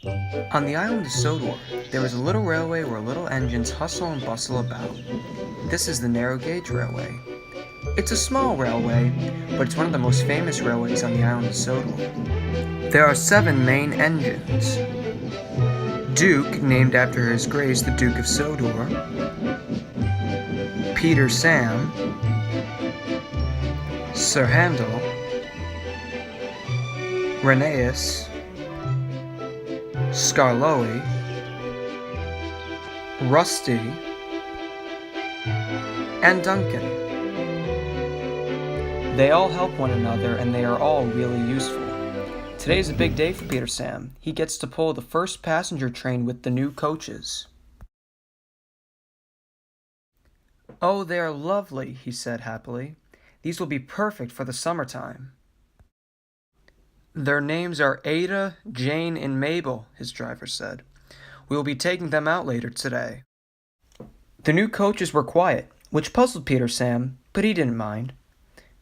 On the island of Sodor, there is a little railway where little engines hustle and bustle about. This is the narrow gauge railway. It's a small railway, but it's one of the most famous railways on the island of Sodor. There are 7 main engines. Duke, named after His Grace the Duke of Sodor. Petersam. Sir Handel. Reneus. Skarloey, Rusty, and Duncan. They all help one another and they are all really useful. Today is a big day for Petersam. He gets to pull the first passenger train with the new coaches. Oh, they are lovely, he said happily. These will be perfect for the summertime. Their names are Ada, Jane, and Mabel, his driver said. We will be taking them out later today. The new coaches were quiet, which puzzled Petersam, but he didn't mind.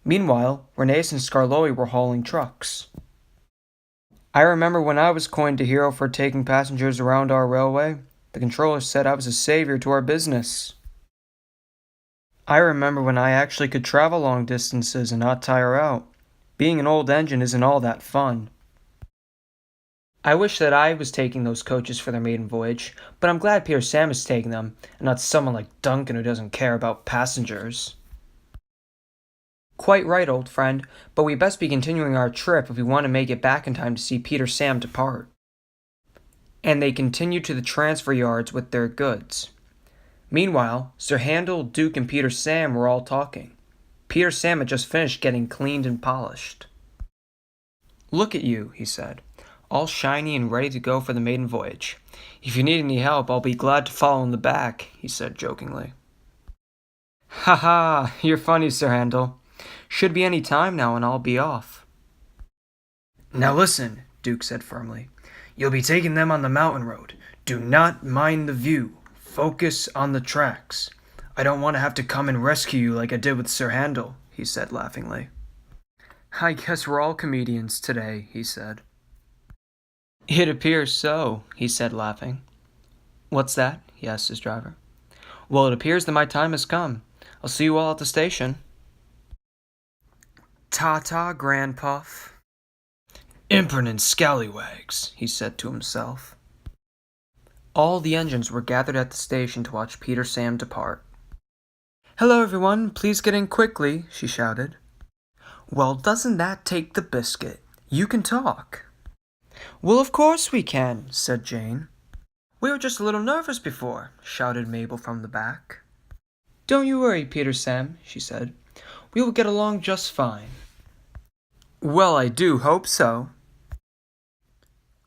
Meanwhile, Reneus and Skarloey were hauling trucks. I remember when I was coined a hero for taking passengers around our railway, the controller said I was a savior to our business. I remember when I actually could travel long distances and not tire out. Being an old engine isn't all that fun. I wish that I was taking those coaches for their maiden voyage, but I'm glad Petersam is taking them, and not someone like Duncan who doesn't care about passengers. Quite right, old friend, but we best be continuing our trip if we want to make it back in time to see Petersam depart. And they continued to the transfer yards with their goods. Meanwhile, Sir Handel, Duke, and Petersam were all talking. Petersam had just finished getting cleaned and polished. Look at you, he said, all shiny and ready to go for the maiden voyage. If you need any help, I'll be glad to follow in the back, he said jokingly. Ha ha, you're funny, Sir Handel. Should be any time now and I'll be off. Now listen, Duke said firmly. You'll be taking them on the mountain road. Do not mind the view. Focus on the tracks. I don't want to have to come and rescue you like I did with Sir Handel, he said laughingly. I guess we're all comedians today, he said. It appears so, he said laughing. What's that? He asked his driver. Well, it appears that my time has come. I'll see you all at the station. Ta-ta, Grandpuff. Impertinent scallywags, he said to himself. All the engines were gathered at the station to watch Petersam depart. Hello, everyone. Please get in quickly, she shouted. Well, doesn't that take the biscuit? You can talk. Well, of course we can, said Jane. We were just a little nervous before, shouted Mabel from the back. Don't you worry, Petersam, she said. We will get along just fine. Well, I do hope so.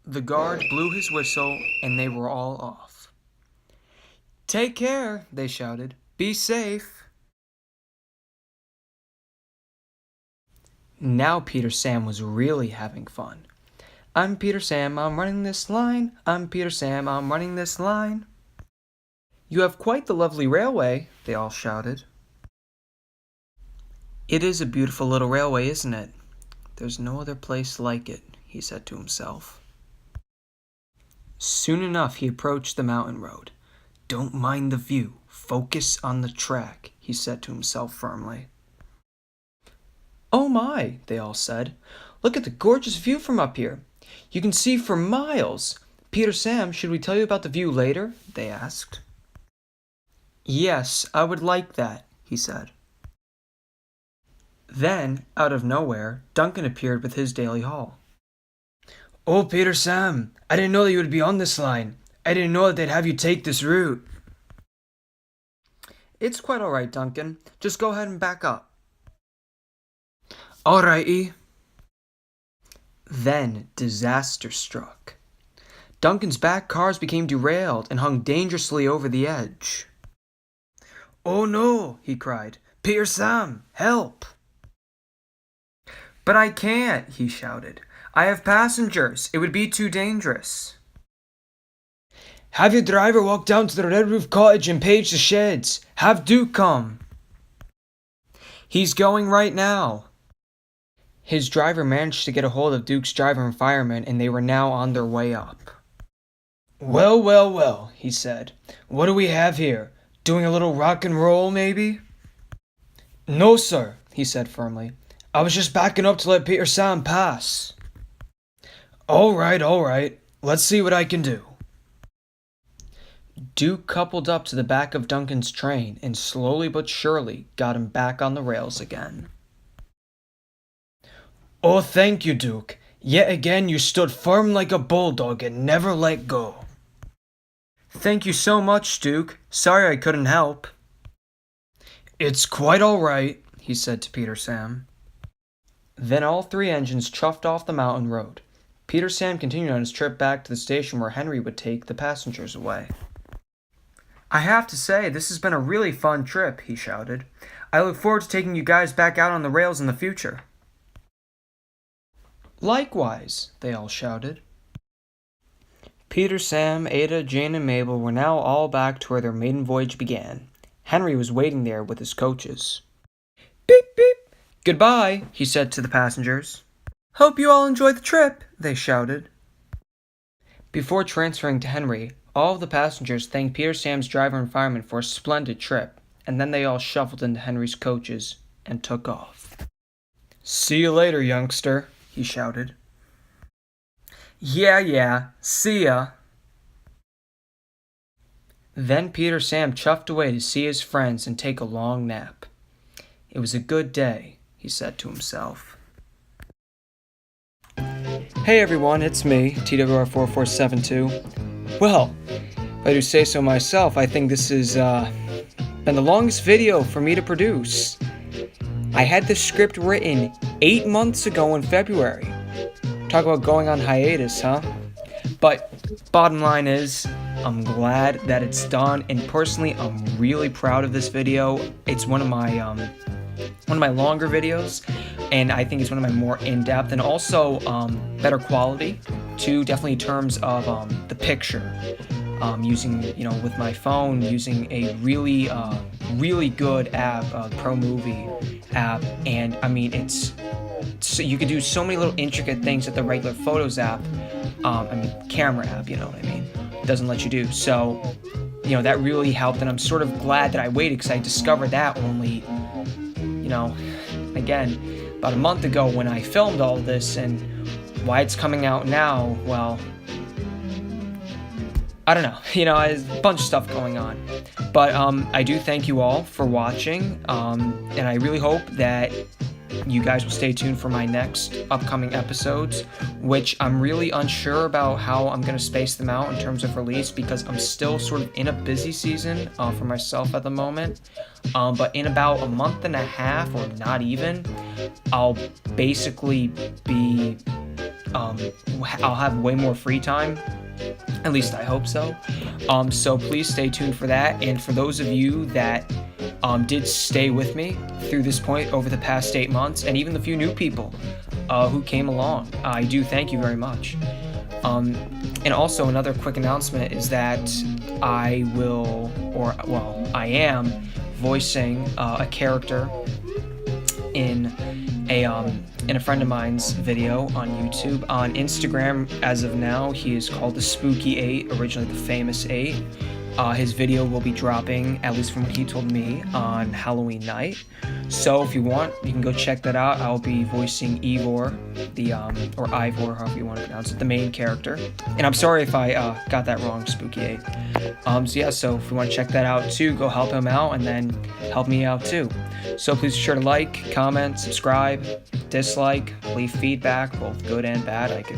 The guard blew his whistle, and they were all off. Take care, they shouted. Be safe. Now Petersam was really having fun. I'm Petersam, I'm running this line. I'm Petersam, I'm running this line. You have quite the lovely railway, they all shouted. It is a beautiful little railway, isn't it? There's no other place like it, he said to himself. Soon enough he approached the mountain road. Don't mind the view, focus on the track, he said to himself firmly. Oh my, they all said. Look at the gorgeous view from up here. You can see for miles. Petersam, should we tell you about the view later? They asked. Yes, I would like that, he said. Then, out of nowhere, Duncan appeared with his daily haul. Oh, Petersam, I didn't know that you would be on this line. I didn't know that they'd have you take this route. It's quite all right, Duncan. Just go ahead and back up. All righty. Then disaster struck. Duncan's back cars became derailed and hung dangerously over the edge. Oh no, he cried. Petersam, help! But I can't, he shouted. I have passengers. It would be too dangerous. Have your driver walk down to the Red Roof Cottage and page the sheds. Have Duke come. He's going right now. His driver managed to get a hold of Duke's driver and fireman, and they were now on their way up. Well, well, well, he said. What do we have here? Doing a little rock and roll, maybe? No, sir, he said firmly. I was just backing up to let Petersam pass. All right. Let's see what I can do. Duke coupled up to the back of Duncan's train and slowly but surely got him back on the rails again. Oh, thank you, Duke. Yet again you stood firm like a bulldog and never let go. Thank you so much, Duke. Sorry I couldn't help. It's quite all right, he said to Petersam. Then all three engines chuffed off the mountain road. Petersam continued on his trip back to the station where Henry would take the passengers away. I have to say, this has been a really fun trip, he shouted. I look forward to taking you guys back out on the rails in the future. Likewise, they all shouted. Peter, Sam, Ada, Jane, and Mabel were now all back to where their maiden voyage began. Henry was waiting there with his coaches. Beep, beep. Goodbye, he said to the passengers. Hope you all enjoyed the trip, they shouted. Before transferring to Henry, all of the passengers thanked Peter, Sam's driver and fireman for a splendid trip, and then they all shuffled into Henry's coaches and took off. See you later, youngster, he shouted. Yeah, see ya. Then Peter Sam chuffed away to see his friends and take a long nap. It was a good day, he said to himself. Hey everyone, it's me, TWR4472. Well, if I do say so myself, I think this has been the longest video for me to produce. I had the script written 8 months ago in February. Talk about going on hiatus, huh? But bottom line is, I'm glad that it's done, and personally, I'm really proud of this video. It's one of my longer videos, and I think it's one of my more in-depth and also better quality too. Definitely in terms of the picture, using with my phone, using a really good app, Pro Movie app, and I mean so you could do so many little intricate things that the regular Photos app, camera app, you know what I mean, doesn't let you do. So, that really helped, and I'm sort of glad that I waited because I discovered that only, again, about a month ago when I filmed all this, and why it's coming out now, well, I don't know, there's a bunch of stuff going on. But I do thank you all for watching, and I really hope that you guys will stay tuned for my next upcoming episodes, which I'm really unsure about how I'm going to space them out in terms of release, because I'm still sort of in a busy season for myself at the moment. But in about a month and a half, or not even, I'll basically be, I'll have way more free time. At least I hope so. So please stay tuned for that. And for those of you that did stay with me through this point over the past 8 months, and even the few new people who came along, I do thank you very much. And also another quick announcement is that I am voicing a character in a friend of mine's video on YouTube. On Instagram, as of now, he is called the Spooky 8, originally the Famous 8. His video will be dropping, at least from what he told me, on Halloween night. So if you want, you can go check that out. I'll be voicing Ivor, or Ivor, however you want to pronounce it, the main character. And I'm sorry if I got that wrong, Spooky 8. So if you want to check that out too, go help him out and then help me out too. So please be sure to like, comment, subscribe, dislike, leave feedback, both good and bad. I could,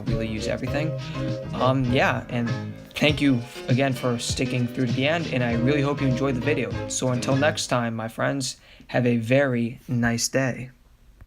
really use everything. And thank you again for sticking through to the end, and I really hope you enjoyed the video. So until next time, my friends, have a very nice day.